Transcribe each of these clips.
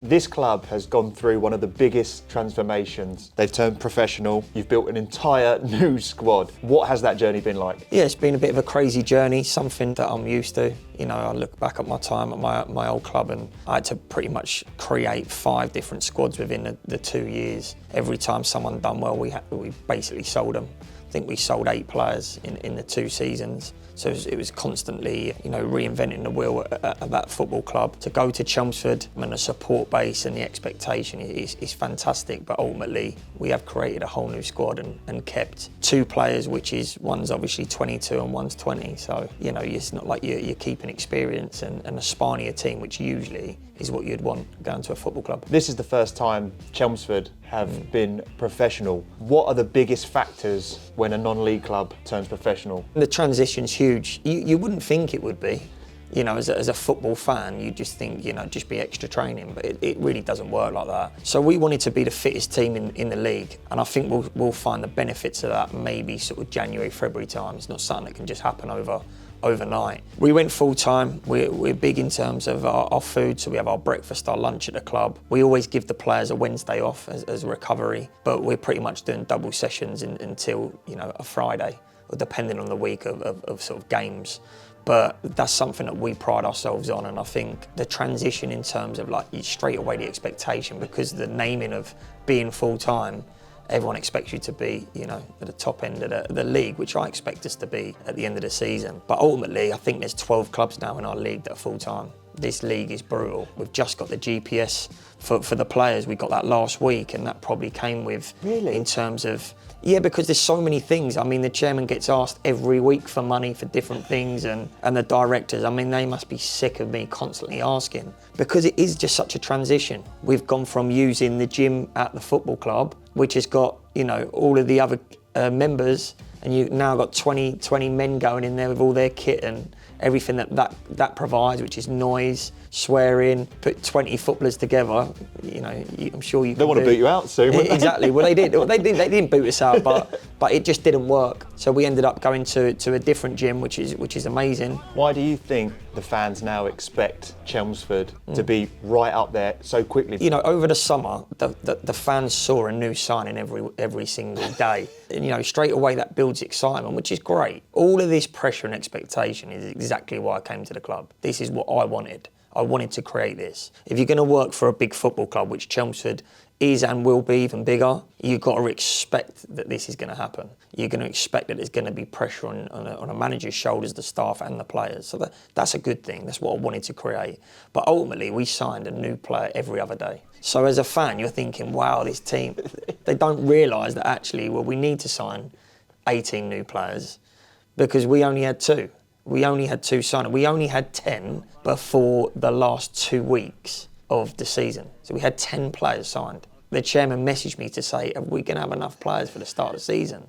This club has gone through one of the biggest transformations. They've turned professional. You've built an entire new squad. What has that journey been like? Yeah, it's been a bit of a crazy journey, something that I'm used to. You know, I look back at my time at my old club and I had to pretty much create 5 different squads within the 2 years. Every time someone done well, we basically sold them. I think we sold 8 players in the 2 seasons. So it was constantly, you know, reinventing the wheel at that football club. To go to Chelmsford and the support base and the expectation is fantastic, but ultimately we have created a whole new squad and kept 2 players, which is one's obviously 22 and one's 20. So, you know, it's not like you're keeping experience and a spinier team, which usually is what you'd want going to a football club. This is the first time Chelmsford have been professional. What are the biggest factors when a non-league club turns professional? The transition's huge. You wouldn't think it would be. You know, as a football fan, you just think, you know, just be extra training, but it really doesn't work like that. So we wanted to be the fittest team in the league, and I think we'll find the benefits of that maybe sort of January, February time. It's not something that can just happen overnight. We went full time. We're big in terms of our food, so we have our breakfast, our lunch at the club. We always give the players a Wednesday off as recovery, but we're pretty much doing double sessions until, you know, a Friday, or depending on the week of sort of games. But that's something that we pride ourselves on, and I think the transition in terms of like straight away the expectation, because the naming of being full time, everyone expects you to be, you know, at the top end of the league, which I expect us to be at the end of the season. But ultimately, I think there's 12 clubs now in our league that are full time. This league is brutal. We've just got the GPS for the players. We got that last week, and that probably came with, Really? In terms of, yeah, because there's so many things. I mean, the chairman gets asked every week for money for different things, and the directors, I mean, they must be sick of me constantly asking, because it is just such a transition. We've gone from using the gym at the football club, which has got, you know, all of the other members, and you've now got 20 men going in there with all their kit and everything that provides, which is noise, swearing. Put 20 footballers together, you know, I'm sure you can. They want to boot you out soon, wouldn't they? Exactly. Well, they did. They didn't boot us out, but it just didn't work. So we ended up going to a different gym, which is amazing. Why do you think the fans now expect Chelmsford to be right up there so quickly? You know, over the summer, the fans saw a new signing every single day. And, you know, straight away that builds excitement, which is great. All of this pressure and expectation is exactly why I came to the club. This is what I wanted. I wanted to create this. If you're going to work for a big football club, which Chelmsford is and will be even bigger, you've got to expect that this is going to happen. You're going to expect that there's going to be pressure on a manager's shoulders, the staff and the players. So that's a good thing. That's what I wanted to create. But ultimately, we signed a new player every other day. So as a fan, you're thinking, wow, this team, they don't realise that actually, well, we need to sign 18 new players because we only had 2. We only had 2 signed. We only had 10 before the last 2 weeks of the season. So we had 10 players signed. The chairman messaged me to say, are we going to have enough players for the start of the season?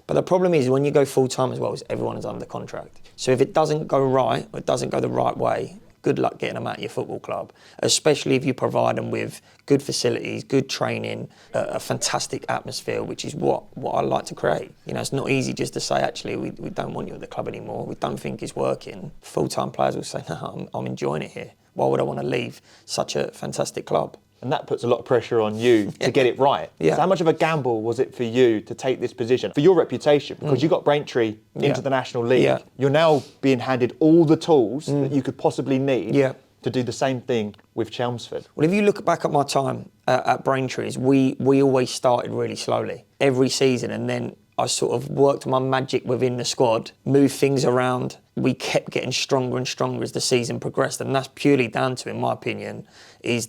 But the problem is when you go full-time as well, is everyone is under contract. So if it doesn't go right, or it doesn't go the right way, good luck getting them out of your football club, especially if you provide them with good facilities, good training, a fantastic atmosphere, which is what I like to create. You know, it's not easy just to say, actually, we don't want you at the club anymore. We don't think it's working. Full-time players will say, no, I'm enjoying it here. Why would I want to leave such a fantastic club? And that puts a lot of pressure on you to get it right. Yeah. So how much of a gamble was it for you to take this position? For your reputation, because you got Braintree into the National League. Yeah. You're now being handed all the tools that you could possibly need to do the same thing with Chelmsford. Well, if you look back at my time at Braintree's, we always started really slowly every season, and then I sort of worked my magic within the squad, moved things around. We kept getting stronger and stronger as the season progressed, and that's purely down to, in my opinion, is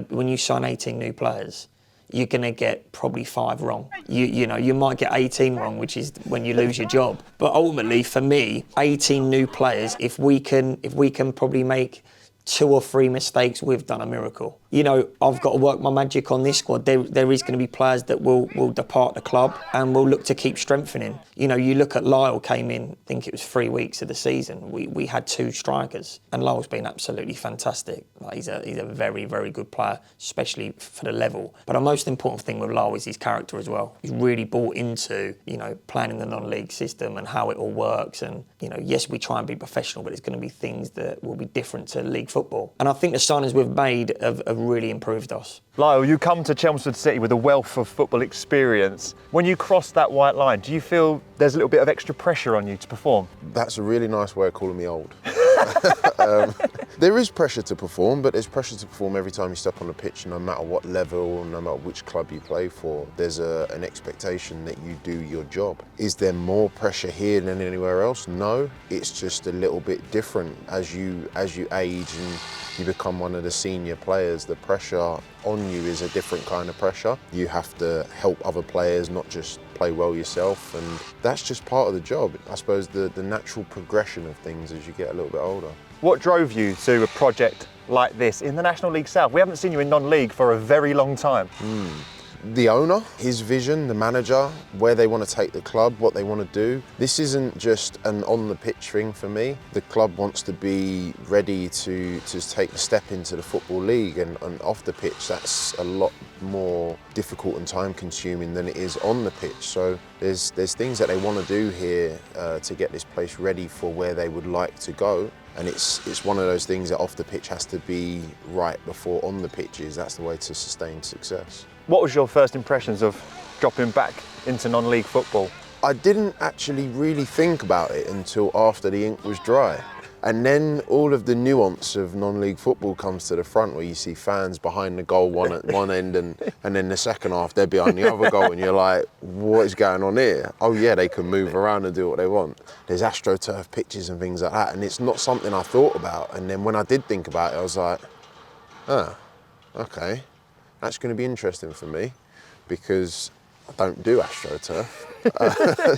when you sign 18 new players, you're gonna get probably 5 wrong. You know, you might get 18 wrong, which is when you lose your job. But ultimately, for me, 18 new players, if we can probably make 2 or 3 mistakes, we've done a miracle. You know, I've got to work my magic on this squad. There is going to be players that will depart the club, and we'll look to keep strengthening. You know, you look at Lyall came in, I think it was 3 weeks of the season. We had 2 strikers, and Lyall's been absolutely fantastic. Like, he's a very, very good player, especially for the level. But the most important thing with Lyall is his character as well. He's really bought into, you know, playing in the non-league system and how it all works. And, you know, yes, we try and be professional, but there's going to be things that will be different to league football. And I think the signings we've made have have really improved us. Lyall, you come to Chelmsford City with a wealth of football experience. When you cross that white line, do you feel there's a little bit of extra pressure on you to perform? That's a really nice way of calling me old. There is pressure to perform, but there's pressure to perform every time you step on the pitch, no matter what level, no matter which club you play for. There's an expectation that you do your job. Is there more pressure here than anywhere else? No, it's just a little bit different. As you age and you become one of the senior players, the pressure on you is a different kind of pressure. You have to help other players, not just play well yourself, and that's just part of the job. I suppose the natural progression of things as you get a little bit older. What drove you to a project like this in the National League South? We haven't seen you in non-league for a very long time. The owner, his vision, the manager, where they want to take the club, what they want to do. This isn't just an on-the-pitch thing for me. The club wants to be ready to take the step into the Football League, and off the pitch, that's a lot more difficult and time-consuming than it is on the pitch. So there's things that they want to do here to get this place ready for where they would like to go. And it's one of those things that off the pitch has to be right before on the pitch is. That's the way to sustain success. What was your first impressions of dropping back into non-league football? I didn't actually really think about it until after the ink was dry. And then all of the nuance of non-league football comes to the front, where you see fans behind the goal, one at one end, and then the second half they're behind the other goal, and you're like, what is going on here? Oh yeah, they can move around and do what they want. There's AstroTurf pitches and things like that, and it's not something I thought about. And then when I did think about it, I was like, okay, that's going to be interesting for me, because I don't do AstroTurf.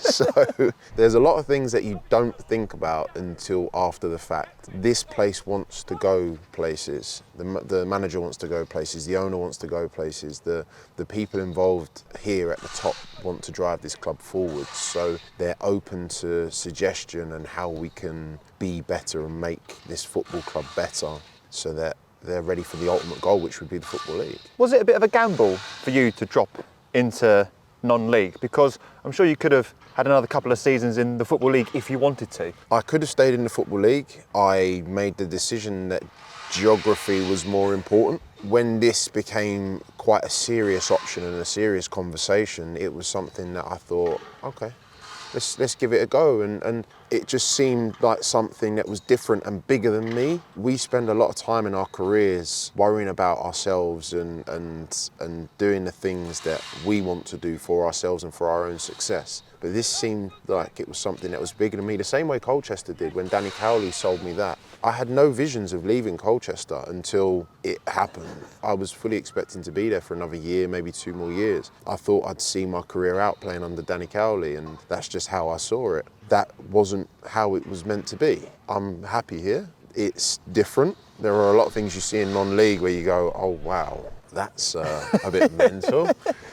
So there's a lot of things that you don't think about until after the fact. This place wants to go places. The manager wants to go places. The owner wants to go places. The people involved here at the top want to drive this club forward. So they're open to suggestion and how we can be better and make this football club better, so that they're ready for the ultimate goal, which would be the Football League. Was it a bit of a gamble for you to drop into non-league? Because I'm sure you could have had another couple of seasons in the Football League if you wanted to. I could have stayed in the Football League. I made the decision that geography was more important. When this became quite a serious option and a serious conversation, it was something that I thought, okay, let's give it a go. And it just seemed like something that was different and bigger than me. We spend a lot of time in our careers worrying about ourselves and doing the things that we want to do for ourselves and for our own success. But this seemed like it was something that was bigger than me, the same way Colchester did when Danny Cowley sold me that. I had no visions of leaving Colchester until it happened. I was fully expecting to be there for another year, maybe 2 more years. I thought I'd see my career out playing under Danny Cowley, and that's just how I saw it. That wasn't how it was meant to be. I'm happy here. It's different. There are a lot of things you see in non-league where you go, oh wow, that's a bit mental.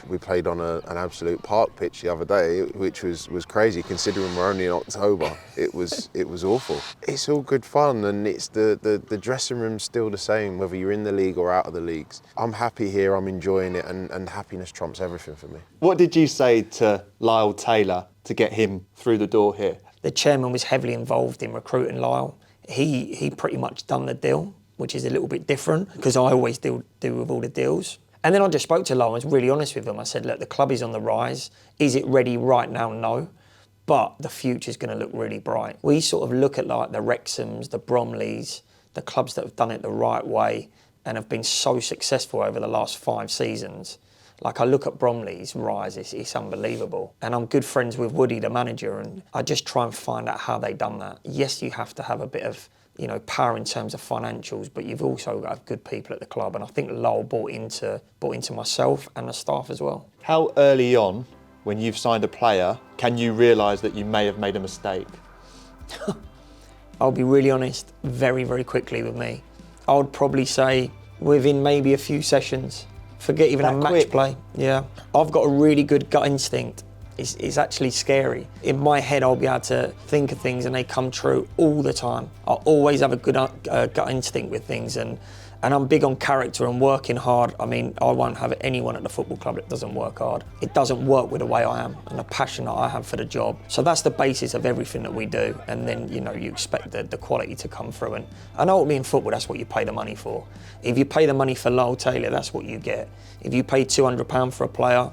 We played on an absolute park pitch the other day, which was crazy considering we're only in October. It was awful. It's all good fun, and it's the dressing room's still the same, whether you're in the league or out of the leagues. I'm happy here, I'm enjoying it, and happiness trumps everything for me. What did you say to Lyall Taylor to get him through the door here? The chairman was heavily involved in recruiting Lyall. He pretty much done the deal, which is a little bit different because I always deal with all the deals. And then I just spoke to Lyall, I was really honest with him. I said, look, the club is on the rise. Is it ready right now? No. But the future's going to look really bright. We sort of look at like the Wrexhams, the Bromleys, the clubs that have done it the right way and have been so successful over the last 5 seasons. Like I look at Bromley's rise, it's unbelievable. And I'm good friends with Woody, the manager, and I just try and find out how they done that. Yes, you have to have a bit of power in terms of financials, but you've also got good people at the club, and I think Lyall bought into myself and the staff as well. How early on, when you've signed a player, can you realise that you may have made a mistake? I'll be really honest, very, very quickly with me. I would probably say within maybe a few sessions. Forget even a match play. Yeah, I've got a really good gut instinct. It's actually scary. In my head, I'll be able to think of things and they come true all the time. I always have a good gut instinct with things, and And I'm big on character and working hard. I mean, I won't have anyone at the football club that doesn't work hard. It doesn't work with the way I am and the passion that I have for the job. So that's the basis of everything that we do. And then, you know, you expect the quality to come through. And ultimately in football, that's what you pay the money for. If you pay the money for Lyall Taylor, that's what you get. If you pay £200 for a player,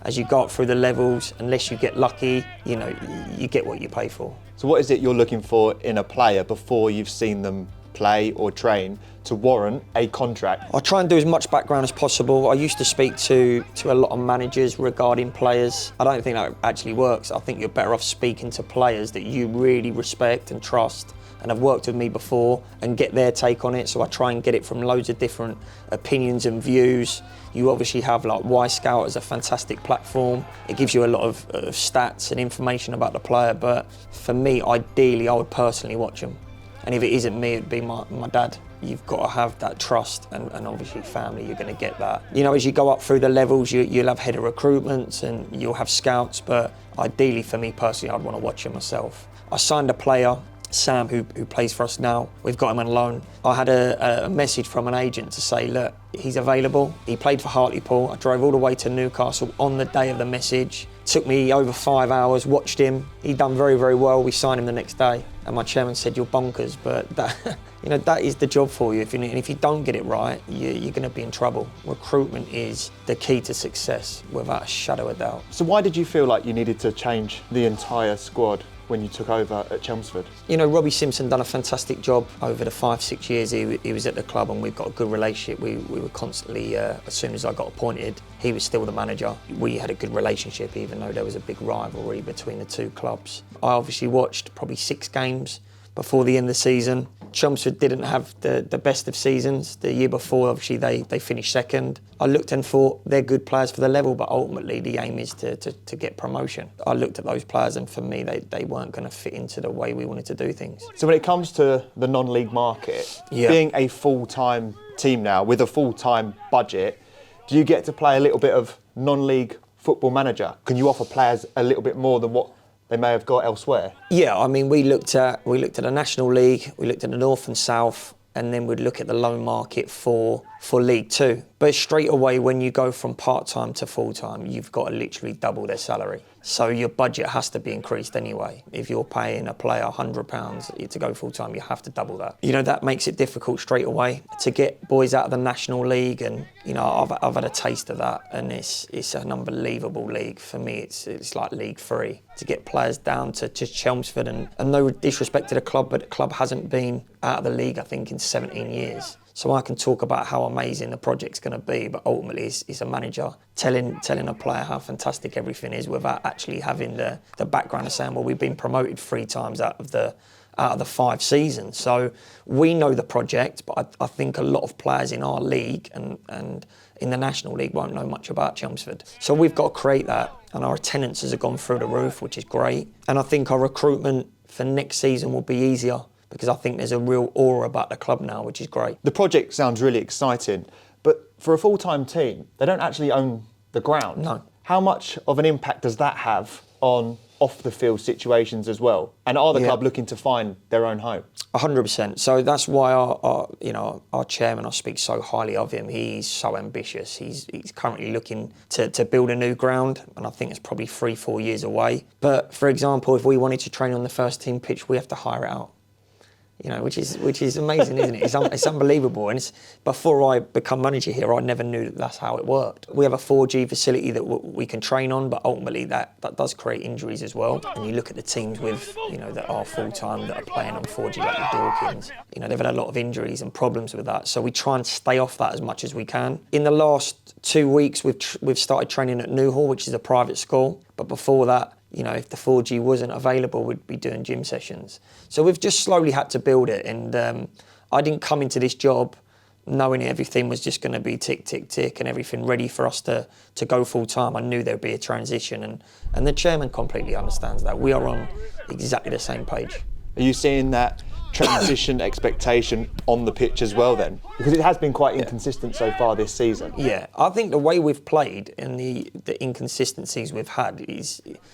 as you go up through the levels, unless you get lucky, you know, you get what you pay for. So what is it you're looking for in a player before you've seen them play or train to warrant a contract? I try and do as much background as possible. I used to speak to a lot of managers regarding players. I don't think that actually works. I think you're better off speaking to players that you really respect and trust and have worked with me before and get their take on it. So I try and get it from loads of different opinions and views. You obviously have like Y-Scout as a fantastic platform. It gives you a lot of stats and information about the player, but for me, ideally, I would personally watch them. And if it isn't me, it'd be my dad. You've got to have that trust and obviously family, you're going to get that. You know, as you go up through the levels, you'll have head of recruitments and you'll have scouts, but ideally for me personally, I'd want to watch him myself. I signed a player, Sam, who plays for us now. We've got him on loan. I had a message from an agent to say, look, he's available. He played for Hartlepool. I drove all the way to Newcastle on the day of the message. Took me over 5 hours, watched him. He'd done very, very well. We signed him the next day. And my chairman said, you're bonkers, but that, you know, that is the job for you. And if you don't get it right, you're going to be in trouble. Recruitment is the key to success, without a shadow of a doubt. So why did you feel like you needed to change the entire squad when you took over at Chelmsford? You know, Robbie Simpson done a fantastic job over the 5-6 years he was at the club, and we've got a good relationship. We were constantly, as soon as I got appointed, he was still the manager. We had a good relationship, even though there was a big rivalry between the two clubs. I obviously watched probably 6 games before the end of the season. Chelmsford didn't have the best of seasons. The year before, obviously, they finished second. I looked and thought they're good players for the level, but ultimately the aim is to get promotion. I looked at those players, and for me, they weren't going to fit into the way we wanted to do things. So when it comes to the non-league market, being a full-time team now with a full-time budget, do you get to play a little bit of non-league football manager? Can you offer players a little bit more than what they may have got elsewhere? Yeah, I mean, we looked at the National League, we looked at the North and South, and then we'd look at the loan market for League Two. But straight away, when you go from part-time to full-time, you've got to literally double their salary. So your budget has to be increased anyway. If you're paying a player £100 to go full-time, you have to double that. You know, that makes it difficult straight away to get boys out of the National League, and, you know, I've had a taste of that, and it's an unbelievable league. For me, it's like League 3. To get players down to Chelmsford, and no disrespect to the club, but the club hasn't been out of the league, I think, in 17 years. So I can talk about how amazing the project's going to be, but ultimately it's a manager telling a player how fantastic everything is without actually having the background of saying, well, we've been promoted 3 times out of the 5 seasons. So we know the project, but I think a lot of players in our league and in the National League won't know much about Chelmsford. So we've got to create that, and our attendances have gone through the roof, which is great. And I think our recruitment for next season will be easier, because I think there's a real aura about the club now, which is great. The project sounds really exciting, but for a full-time team, they don't actually own the ground. No. How much of an impact does that have on off-the-field situations as well? And are the club looking to find their own home? 100%. So that's why our chairman, I speak so highly of him. He's so ambitious. He's currently looking to build a new ground, and I think it's probably 3-4 years away. But for example, if we wanted to train on the first team pitch, we have to hire it out. You know, which is amazing, isn't it? It's unbelievable. And before I become manager here, I never knew that's how it worked. We have a 4G facility that we can train on, but ultimately that does create injuries as well. And you look at the teams with, you know, that are full-time, that are playing on 4G, like the Dawkins, you know, they've had a lot of injuries and problems with that. So we try and stay off that as much as we can. In the last 2 weeks, we've started training at Newhall, which is a private school. But before that, you know, if the 4G wasn't available, we'd be doing gym sessions. So we've just slowly had to build it. And I didn't come into this job knowing everything was just going to be tick, tick, tick and everything ready for us to go full time. I knew there'd be a transition, and the chairman completely understands that. We are on exactly the same page. Are you seeing that transition expectation on the pitch as well then? Because it has been quite inconsistent so far this season. Yeah, I think the way we've played and the inconsistencies we've had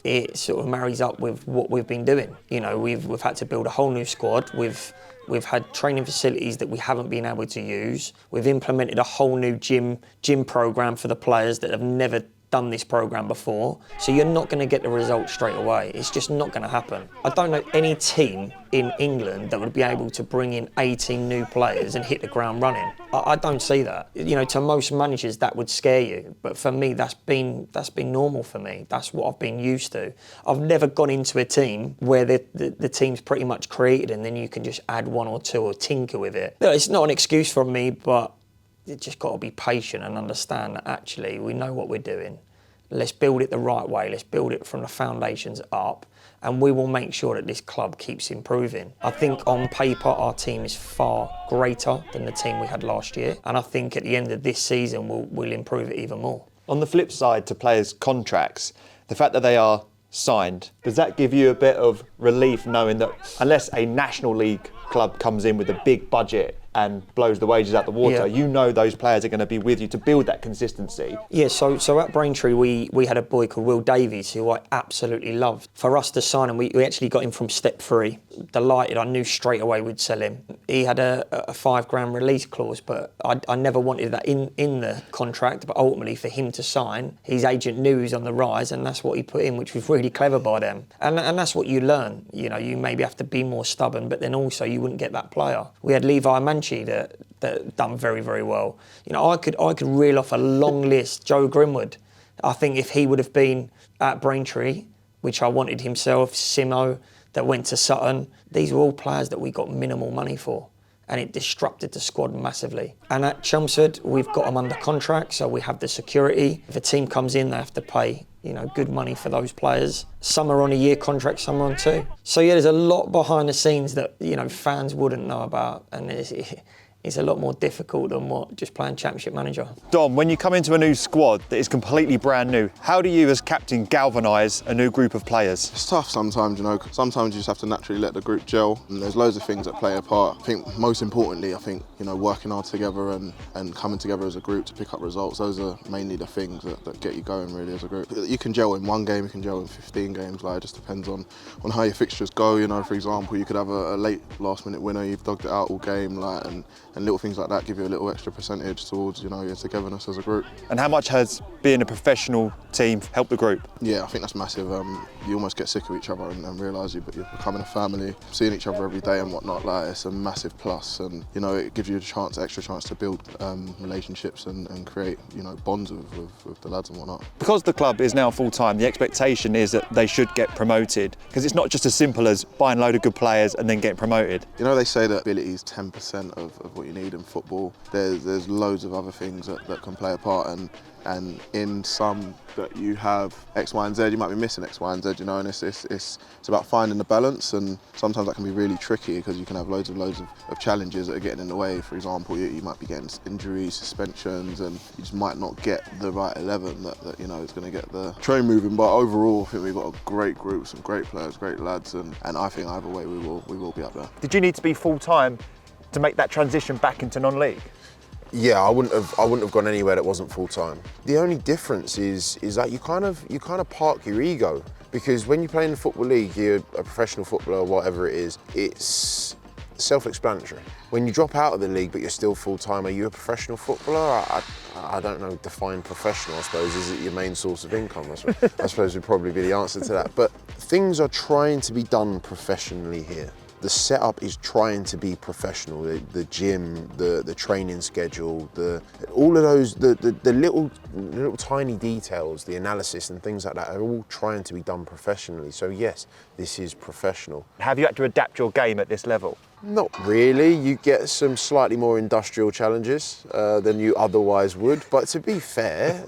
it sort of marries up with what we've been doing. You know, we've had to build a whole new squad with We've had training facilities that we haven't been able to use. We've implemented a whole new gym program for the players that have never done this program before. So you're not going to get the results straight away. It's just not going to happen. I don't know any team in England that would be able to bring in 18 new players and hit the ground running. I don't see that. You know, to most managers that would scare you, but for me that's been normal for me. That's what I've been used to. I've never gone into a team where the team's pretty much created and then you can just add one or two or tinker with it. No, it's not an excuse from me, but you just got to be patient and understand that actually we know what we're doing. Let's build it the right way. Let's build it from the foundations up, and we will make sure that this club keeps improving. I think on paper our team is far greater than the team we had last year, and I think at the end of this season we'll improve it even more. On the flip side to players' contracts, the fact that they are signed, does that give you a bit of relief knowing that unless a National League club comes in with a big budget and blows the wages out the water, you know those players are going to be with you to build that consistency? Yeah, so at Braintree we had a boy called Will Davies who I absolutely loved. For us to sign him, we actually got him from step 3. Delighted, I knew straight away we'd sell him. He had a £5,000 release clause, but I never wanted that in the contract, but ultimately for him to sign, his agent knew he was on the rise and that's what he put in, which was really clever by them. And that's what you learn. You know, you maybe have to be more stubborn, but then also you wouldn't get that player. We had Levi Manchi that done very, very well. You know, I could reel off a long list. Joe Grimwood, I think if he would have been at Braintree, which I wanted himself, Simo, that went to Sutton, these were all players that we got minimal money for, and it disrupted the squad massively. And at Chelmsford, we've got them under contract, so we have the security. If a team comes in, they have to pay, you know, good money for those players. Some are on a year contract, some are on 2. So yeah, there's a lot behind the scenes that, you know, fans wouldn't know about, and it's a lot more difficult than what just playing Championship Manager. Dom, when you come into a new squad that is completely brand new, how do you as captain galvanise a new group of players? It's tough sometimes, you know. Sometimes you just have to naturally let the group gel, and there's loads of things that play a part. I think most importantly, you know, working hard together and coming together as a group to pick up results, those are mainly the things that get you going really as a group. You can gel in 1 game, you can gel in 15 games, like it just depends on how your fixtures go, you know. For example, you could have a late last minute winner, you've dogged it out all game, like, and little things like that give you a little extra percentage towards, you know, your togetherness as a group. And how much has being a professional team helped the group? Yeah, I think that's massive. You almost get sick of each other and realise you're becoming a family, seeing each other every day and whatnot. Like, it's a massive plus, and you know, it gives you extra chance to build relationships and create, you know, bonds with the lads and whatnot. Because the club is now full time, the expectation is that they should get promoted, because it's not just as simple as buying a load of good players and then getting promoted. You know, they say that ability is 10% of what you need in football. There's loads of other things that can play a part, and in some that you have X, Y and Z, you might be missing X, Y and Z, you know, and it's about finding the balance, and sometimes that can be really tricky because you can have loads of challenges that are getting in the way. For example, you might be getting injuries, suspensions, and you just might not get the right 11 that you know is going to get the train moving. But overall, I think we've got a great group, some great players, great lads, and I think either way we will be up there. Did you need to be full time to make that transition back into non-league? Yeah, I wouldn't have gone anywhere that wasn't full time. The only difference is that you kind of park your ego, because when you play in the Football League, you're a professional footballer, whatever it is, it's self-explanatory. When you drop out of the league but you're still full time, are you a professional footballer? I don't know, define professional, I suppose. Is it your main source of income? I suppose would probably be the answer to that. But things are trying to be done professionally here. The setup is trying to be professional. The gym, the training schedule, all of those, the little tiny details, the analysis and things like that are all trying to be done professionally. So yes, this is professional. Have you had to adapt your game at this level? Not really. You get some slightly more industrial challenges than you otherwise would. But to be fair,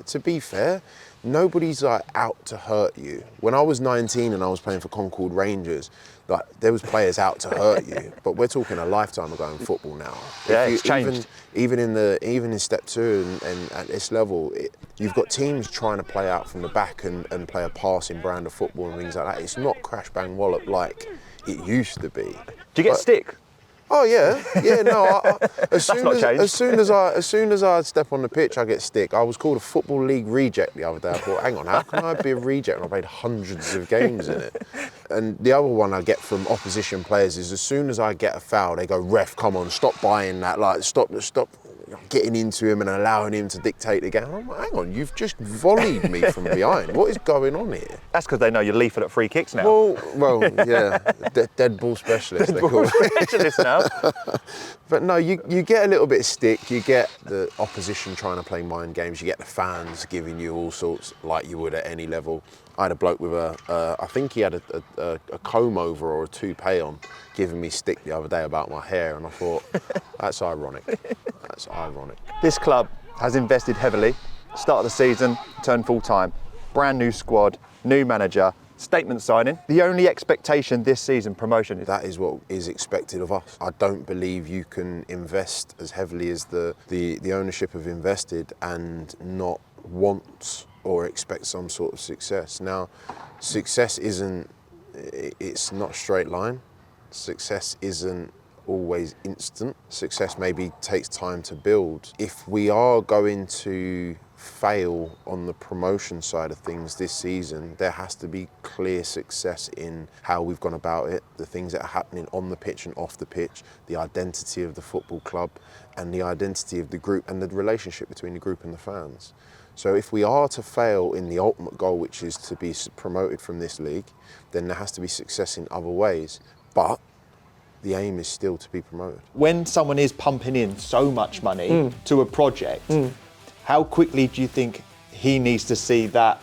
nobody's like out to hurt you. When I was 19 and I was playing for Concord Rangers, like there was players out to hurt you. But we're talking a lifetime ago in football now. Yeah, it's changed. Even in step 2 and at this level, you've got teams trying to play out from the back and play a passing brand of football and things like that. It's not crash bang wallop like it used to be. Do you get stick Oh yeah, no. As soon as I step on the pitch, I get stick. I was called a Football League reject the other day. I thought, hang on, how can I be a reject when I played hundreds of games in it? And the other one I get from opposition players is as soon as I get a foul, they go, ref, come on, stop buying that, like stop getting into him and allowing him to dictate the game. I'm like, hang on, you've just volleyed me from behind. What is going on here? That's because they know you're lethal at free kicks now. Well, yeah, dead ball specialist. Dead ball specialist now. But no, you get a little bit of stick. You get the opposition trying to play mind games. You get the fans giving you all sorts, like you would at any level. I had a bloke with I think he had a comb over or a toupee on, giving me stick the other day about my hair, and I thought, that's ironic. That's ironic. This club has invested heavily. Start of the season, turned full time. Brand new squad, new manager, statement signing. The only expectation this season, promotion. That is what is expected of us. I don't believe you can invest as heavily as the ownership have invested and not want or expect some sort of success. Now, success it's not a straight line. Success isn't always instant. Success maybe takes time to build. If we are going to fail on the promotion side of things this season, there has to be clear success in how we've gone about it, the things that are happening on the pitch and off the pitch, the identity of the football club and the identity of the group and the relationship between the group and the fans. So if we are to fail in the ultimate goal, which is to be promoted from this league, then there has to be success in other ways. But the aim is still to be promoted. When someone is pumping in so much money to a project, how quickly do you think he needs to see that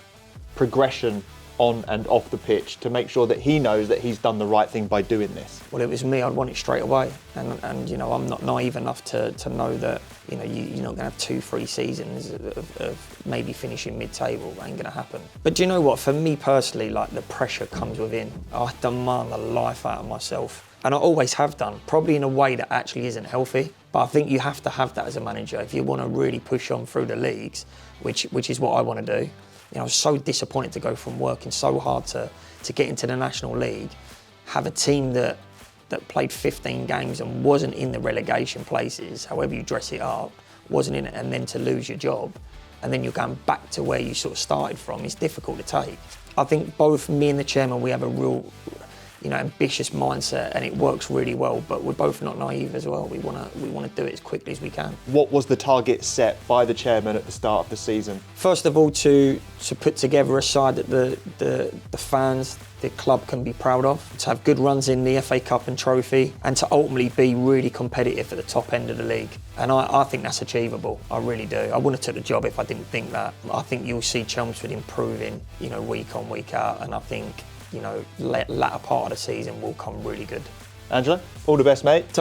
progression on and off the pitch to make sure that he knows that he's done the right thing by doing this? Well, it was me, I'd want it straight away. And you know, I'm not naive enough to know that, you know, you're not going to have 2-3 seasons of maybe finishing mid-table. That ain't going to happen. But do you know what? For me personally, like, the pressure comes within. I demand the life out of myself. And I always have done, probably in a way that actually isn't healthy. But I think you have to have that as a manager if you want to really push on through the leagues, which is what I want to do. You know, I was so disappointed to go from working so hard to get into the National League, have a team that played 15 games and wasn't in the relegation places, however you dress it up, wasn't in it, and then to lose your job, and then you're going back to where you sort of started from. It's difficult to take. I think both me and the chairman, we have a real, you know, ambitious mindset, and it works really well, but we're both not naive as well. We want to do it as quickly as we can. What was the target set by the chairman at the start of the season? First of all, to put together a side that the fans, the club can be proud of, to have good runs in the FA Cup and Trophy, and to ultimately be really competitive at the top end of the league. And I think that's achievable. I really do. I wouldn't have took the job if I didn't think that. I think you'll see Chelmsford improving, you know, week on, week out, and I think, you know, latter part of the season will come really good. Angelo, all the best, mate.